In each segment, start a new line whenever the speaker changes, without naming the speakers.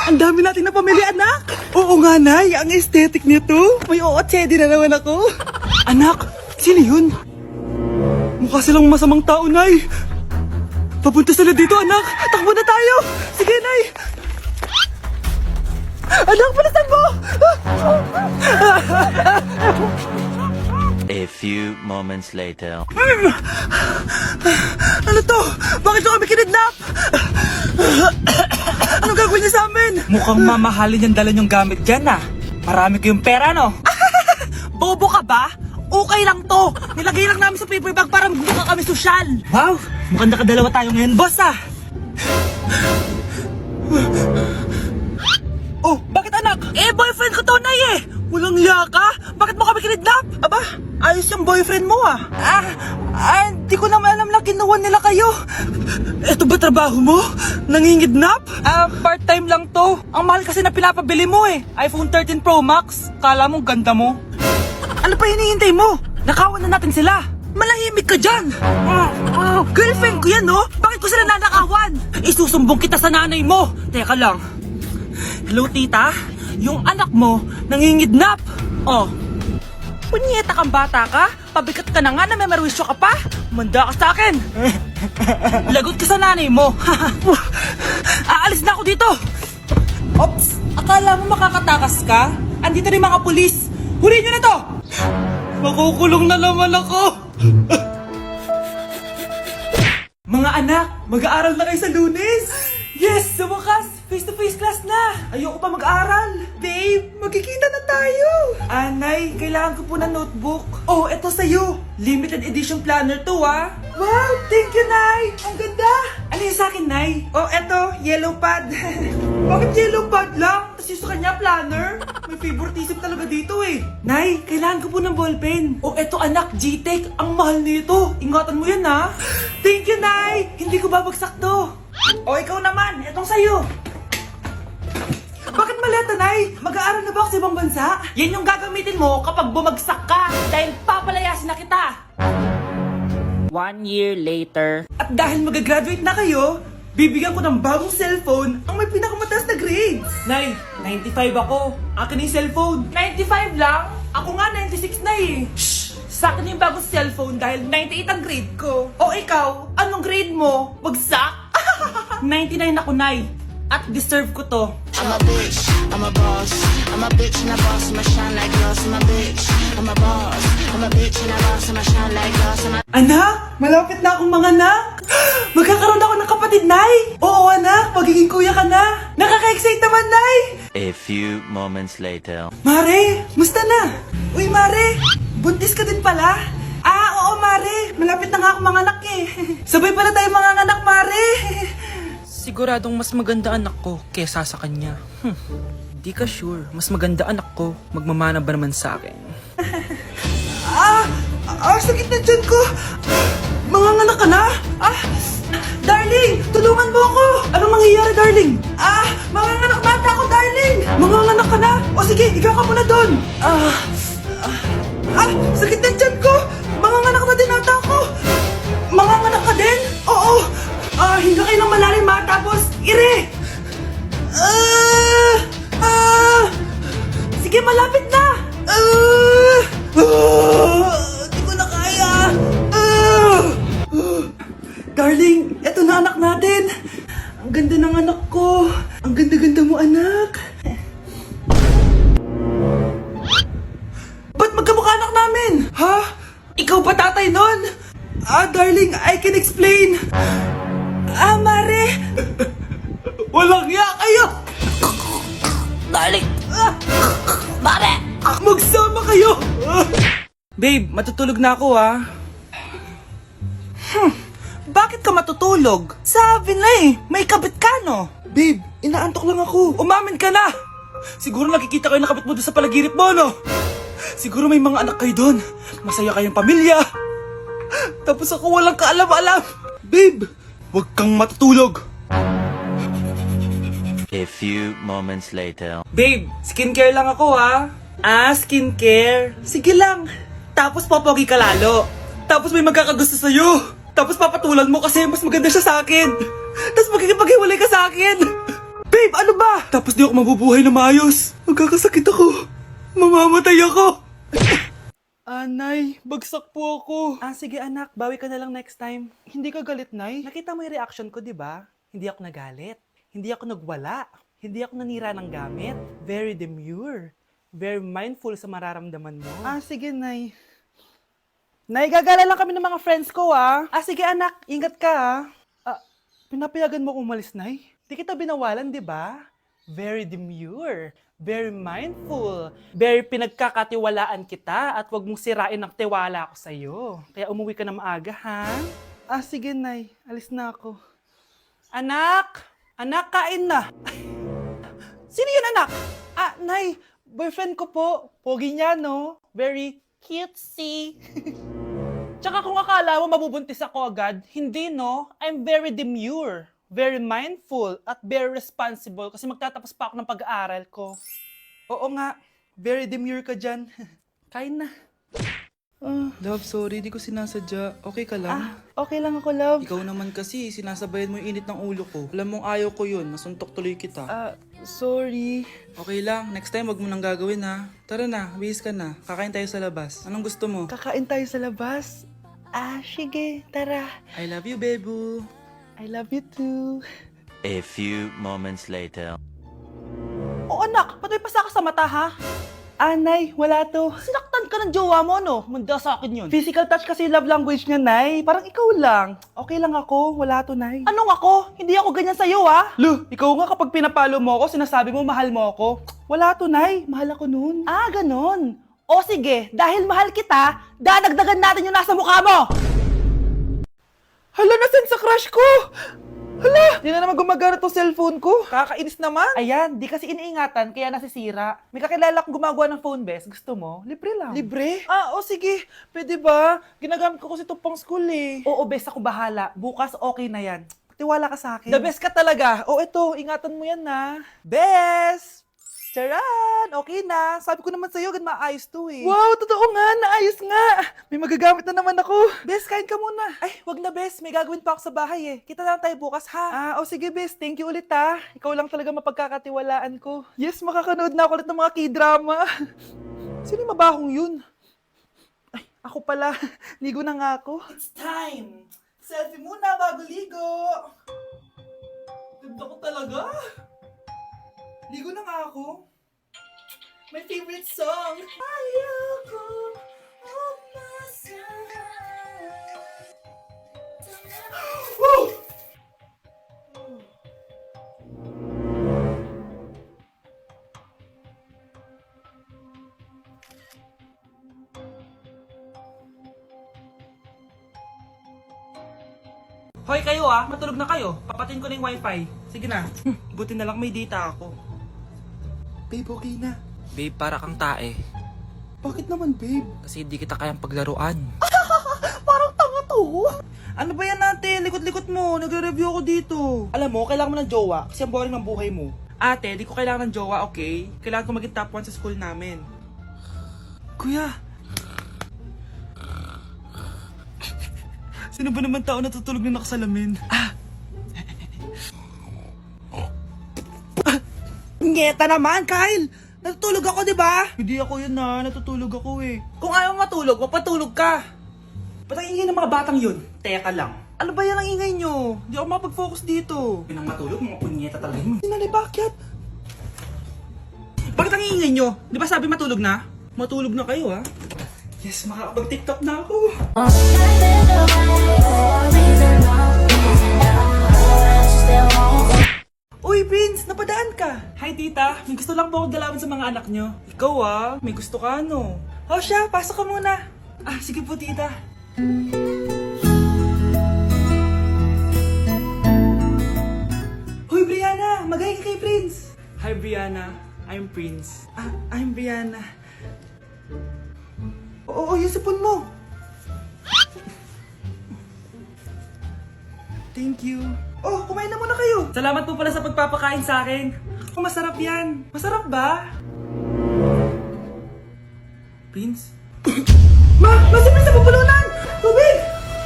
Ang dami natin na pamilya, anak. Oo nga, Nay. Ang aesthetic nito. May ootsedi na naman ako. Anak, sino yun? Mukha silang masamang tao, Nay. Papunta sila dito, anak. Takbo na tayo. Sige, Nay. Anak, palasan mo!
A few moments later.
Ano to? Bakit nyo kami kinidnap? Anong gagawin niya sa amin?
Mukhang mamahalin yung dala nyong gamit dyan ah. Marami kayong pera no?
Bobo ka ba? Okay lang to. Nilagay lang namin sa paper bag para magbuka kami sosyal.
Wow, mukhang nakadalawa tayo ngayon boss ah.
Oh, bakit anak? Eh, boyfriend ko to, Nay eh. Walang hiya ka? Bakit mo kami kinidnap? Aba, ayos yung boyfriend mo ah. Hindi ko naman alam na kinuha nila kayo. Ito ba trabaho mo? Nangingidnap?
Part-time lang to. Ang mahal kasi na pinapabili mo eh. iPhone 13 Pro Max. Kala mo ganda mo.
Ano pa hinihintay mo? Nakawan na natin sila. Malahimik ka dyan. Girlfriend ko yan, no? Bakit ko sila nanakawan? Isusumbong kita sa nanay mo. Teka lang. Hello, tita? Yung anak mo nangingidnap. Oh. Punyeta kang bata ka? Pabigat ka na nga na may marwisyo ka pa? Manda ka sa akin. Lagot ka sa nanay mo. Aalis na ako dito.
Ops, akala mo makakatakas ka? Andito rin mga pulis. Huli nyo na to!
Makukulong na naman ako. Mga anak, mag-aaral na kayo sa Lunes. Yes, sa wakas, face-to-face class na. Ayoko pa mag-aral. Babe, magkikita na tayo. Anay, kailangan ko po ng notebook. Oh, eto sa'yo. Limited edition planner to, ah. Wow, thank you, Nay. Ang ganda. Ano yung sa akin, Nay? Oh, eto, yellow pad. Bakit yellow pad lang? Tapos yung sa kanya, planner? May favoritism talaga dito, eh. Nay, kailangan ko po ng ballpen. Oh, eto, anak, G-Tech. Ang mahal nito. Ingatan mo yan, ha. Thank you, Nay. Hindi ko babagsak to. O, ikaw naman. Etong sa'yo. Bakit maleta, Nay? Mag-aaral na ba ako sa ibang bansa? Yan yung gagamitin mo kapag bumagsak ka dahil papalayasin na kita.
1 year later.
At dahil mag-graduate na kayo, bibigyan ko ng bagong cellphone ang may pinakamataas na grades. Nay, 95 ako. Akin yung cellphone. 95 lang? Ako nga 96 na eh. Shh! Sa akin yung bagong cellphone dahil 98 ang grade ko. O ikaw, anong grade mo? Bagsak? 99 ako, Nay. At deserve ko to.
I'm a bitch, I'm a boss. I'm a bitch and a boss, I'ma shine like glass. I'm a bitch, I'm a boss. I'm a bitch and a boss, I'ma shine like glass.
Anak, malapit na akong mga anak. Magkakaroon ako ng kapatid, Nay. Oo, anak, magiging kuya ka na. Nakaka-excite naman, Nay.
A few moments later.
Mare, musta na? Uy, Mare, buntis ka din pala? Oo, Mare. Malapit na nga akong mga anak eh. Sabay pala tayo mga anak, Mare.
Siguradong mas maganda anak ko kesa sa kanya. Di ka sure. Mas maganda anak ko. Magmamana ba naman sa akin?
Sakit na dyan ko. Mga anak ka na? Darling, tulungan mo ako. Anong mangyayari, darling? Mga anak bata ako, darling. Mga anak ka na? O sige, ikaw ka muna doon. Sakit na dyan ko. Mga anak na din ata ako. Mga anak ka din? Oo. Hinga kayo ng malalim ha, tapos ire. Sige, malapit na. Di ko na kaya. Darling, eto na anak natin. Ang ganda ng anak ko. Ang ganda-ganda mo, anak. Ba't magkamukha anak namin? Ha? Ikaw ba tatay nun? Darling, I can explain. Mare. Walang hiya kayo.
Darling, Mare!
Magsama kayo. Babe, matutulog na ako ha. Bakit ka matutulog? Sabi na eh, may kabit ka no? Babe, inaantok lang ako. Umamin ka na. Siguro nakikita kayo ng kabit mo doon sa palagirip mo no? Siguro may mga anak kayo doon. Masaya kayong pamilya. Tapos ako walang kaalam-alam. Babe, huwag kang matutulog.
A few moments later.
Babe, skincare lang ako ha. Skincare. Sige lang. Tapos popogi ka lalo. Tapos may magkakagusto sa'yo. Tapos papatulan mo kasi mas maganda siya sa akin. Tapos magkikipaghiwalay ka sa akin. Babe, ano ba? Tapos di ako mabubuhay na maayos. Magkakasakit ako. Mamamatay ako. Nay, bagsak po ako. Sige anak, bawi ka na lang next time. Hindi ka galit, Nay? Nakita mo yung reaction ko, di ba? Hindi ako nagalit. Hindi ako nagwala. Hindi ako nanira ng gamit. Very demure. Very mindful sa mararamdaman mo. Sige, Nay. Nay, gagala lang kami ng mga friends ko, sige anak, ingat ka, pinapayagan mo kong umalis, Nay? Di kita binawalan, di ba? Very demure. Very mindful. Very pinagkakatiwalaan kita at wag mong sirain ang tiwala ko sa'yo. Kaya umuwi ka na maaga, ha? Sige, Nay. Alis na ako. Anak! Anak, kain na! Sino yun, anak? Nay, boyfriend ko po. Pogi niya, no? Very cutesy. Tsaka kung akala mo mabubuntis ako agad, hindi, no? I'm very demure. Very mindful at very responsible kasi magtatapos pa ako ng pag-aaral ko. Oo nga, very demure ka dyan. Kain na. Love, sorry, di ko sinasadya. Okay ka lang? Okay lang ako, love. Ikaw naman kasi, sinasabayan mo yung init ng ulo ko. Alam mong ayaw ko yun, nasuntok tuloy kita. Sorry. Okay lang, next time wag mo nang gagawin ha. Tara na, bihis ka na. Kakain tayo sa labas. Anong gusto mo? Kakain tayo sa labas? Sige, tara. I love you, Bebu. I love you too.
A few moments later.
Anak, ba't may pasa ka sa mata, ha? Nay, wala to. Sinaktan ka ng jowa mo, no? Manda sa akin yun. Physical touch kasi love language niya, Nay. Parang ikaw lang. Okay lang ako, wala to, Nay. Anong ako? Hindi ako ganyan sa'yo, ha? Ikaw nga kapag pinapalo mo ako, sinasabi mo mahal mo ako. Wala to, Nay. Mahal ako nun. Ganon. O sige, dahil mahal kita, dadagdagan natin yung nasa mukha mo! Hala, nasan sa crush ko? Hala, di na naman gumagana tong cellphone ko. Kakainis naman. Ayan, di kasi iniingatan, kaya nasisira. May kakilala akong gumagawa ng phone, bes. Gusto mo? Libre lang. Libre? Sige. Pwede ba? Ginagamit ko kasi ito pang school eh. Oo, bes, ako bahala. Bukas okay na yan. Tiwala ka sa akin. The best ka talaga. Ito, ingatan mo yan na. Bes! Charan! Okay na. Sabi ko naman sa'yo, gan maayos to eh. Wow, totoo nga. Naayos nga. May magagamit na naman ako. Bes, kain ka muna. Wag na, Bes. May gagawin pa ako sa bahay eh. Kita na lang tayo bukas, ha? Sige, Bes. Thank you ulit, ha? Ikaw lang talaga mapagkakatiwalaan ko. Yes, makakanood na ako ulit ng mga K-drama. Sino yung mabahong yun? Ako pala. Ligo na nga ako. It's time. Selfie muna bago ligo. Ganda ko talaga. Ligo na nga ako. My favorite song. Ayoko Woo! Hoy kayo matulog na kayo. Papatin ko na yung wifi. Sige na. Buti na lang may data ako. Babe, okay na.
Babe, para kang tae.
Bakit naman, babe?
Kasi hindi kita kayang paglaruan.
Parang tanga to. Ano ba yan natin? Likot-likot mo. Nagre-review ako dito. Alam mo, kailangan mo ng jowa kasi ang boring ng buhay mo. Ate, di ko kailangan ng jowa, okay? Kailangan ko maging top 1 sa school namin. Kuya! Sino ba naman tao natutulog na nakasalamin? Ngeta naman, Kyle! Natutulog ako, di ba? Hindi ako yun natutulog ako eh. Kung ayaw matulog, magpatulog ka. Ba't ang ingay ng mga batang yun? Teka lang. Ano ba yan ang ingay nyo? Hindi ako mapag-focus dito. Pinang matulog, mga punyeta talaga yun. Sinali, bakit? Bakit ang ingay nyo? Di ba sabi matulog na? Matulog na kayo, ha? Yes, makakapag-tiktok na ako. Uy, Prince! Napadaan ka! Hi, tita! May gusto lang po akong galawin sa mga anak nyo. Ikaw may gusto ka, no? Siya, pasok ka muna. Sige po, tita. Hoy, Brianna! Magay ka kay Prince! Hi, Brianna. I'm Prince. I'm Brianna. Oo, yung sipon mo. Thank you. Kumain na muna kayo. Salamat po pala sa pagpapakain sa akin. Masarap yan. Masarap ba? Prince? Ma! Si Prince na pupulunan! Tubig!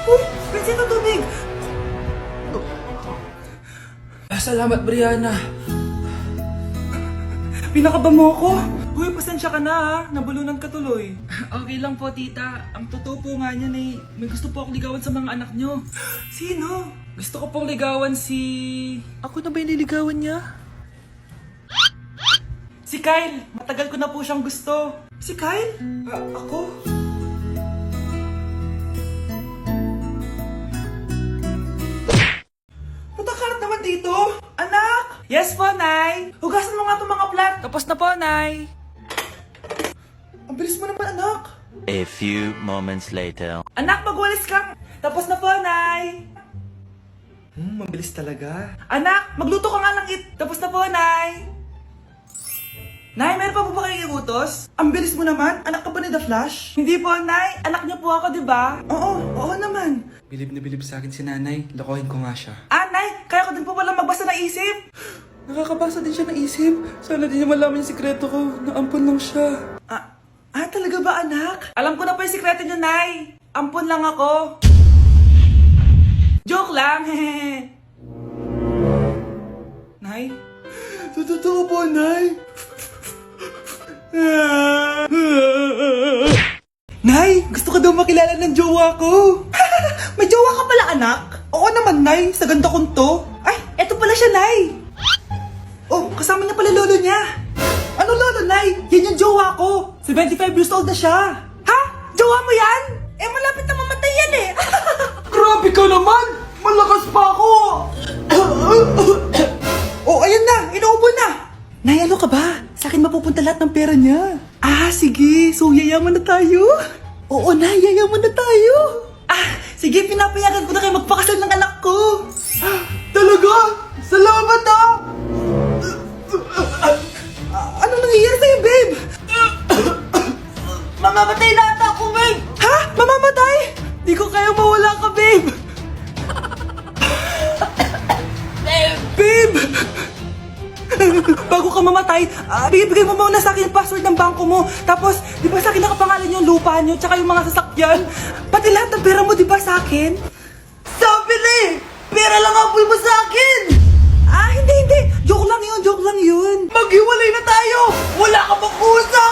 Uy! Prince, ito tubig! Salamat, Brianna. Pinakaba mo ako. Uy, pasensya ka na ha. Nabulunan ka tuloy.
Okay lang po, tita. Ang totoo po nga niyan eh, may gusto po akong ligawan sa mga anak nyo.
Sino?
Gusto ko pong ligawan si... Ako na ba yung niligawan niya?
Si Kyle. Matagal ko na po siyang gusto. Si Kyle? Ako? Matakalat naman dito. Anak! Yes po, Nay. Hugasan mo nga itong mga plat.
Tapos na po, Nay.
Ang bilis mo naman, anak.
A few moments later.
Anak, magwalis ka. Tapos na po, Nay. Mabilis talaga. Anak, magluto ka nga ng Tapos na po, Nay. Nay, meron pa po ba kayong iutos? Ang bilis mo naman. Anak ka ba ni The Flash? Hindi po, Nay. Anak niyo po ako, di ba? Oo naman.
Bilib na bilib sa akin si nanay. Lokohin ko nga siya.
Nay, kaya ko din po pala magbasa ng isip.
Nakakabasa din siya ng isip. Sana din niya malaman yung sikreto ko. Naampon lang siya.
Talaga ba, anak? Alam ko na po yung sikreto niyo, Nay. Ampun lang ako. Joke lang, hehe. Nay? Totoo po, Nay. Nay, gusto ko daw makilala ng jowa ko. May jowa ka pala, anak? Oo naman, Nay. Sa ganda kong to. Ay, eto pala siya, Nay. Oh, kasama niya pala lolo niya. Ano lolo, Nay? Yan yung jowa ko. 75 years old na siya. Ha? Jowa mo yan? Malapit na mamatay yan eh. Grabe ka naman! Malakas pa ako! Oh, ayan na! Inuubo na! Nay, ano ka ba? Sa akin mapupunta lahat ng pera niya. Sige. So, yayaman na tayo? Oo, Nay. Yayaman na tayo. Sige. Pinapayagan ko na kayo magpakasal ng anak ko. Talaga? Salamat Ano nangyayari sa'yo, babe? Mamamatay na ata ako, babe! Ha? Mamamatay? Di ko kaya mawala ka, babe! Babe! Bago ka mamatay, bigay mo muna sa akin yung password ng bangko mo. Tapos, di ba sa akin nakapangalan yung lupa nyo, tsaka yung mga sasakyan? Pati lahat ng pera mo, di ba sa akin? Sabi na eh! Pera lang ang mo sa akin! Hindi. Joke lang yun. Maghiwalay na tayo! Wala ka bang usap!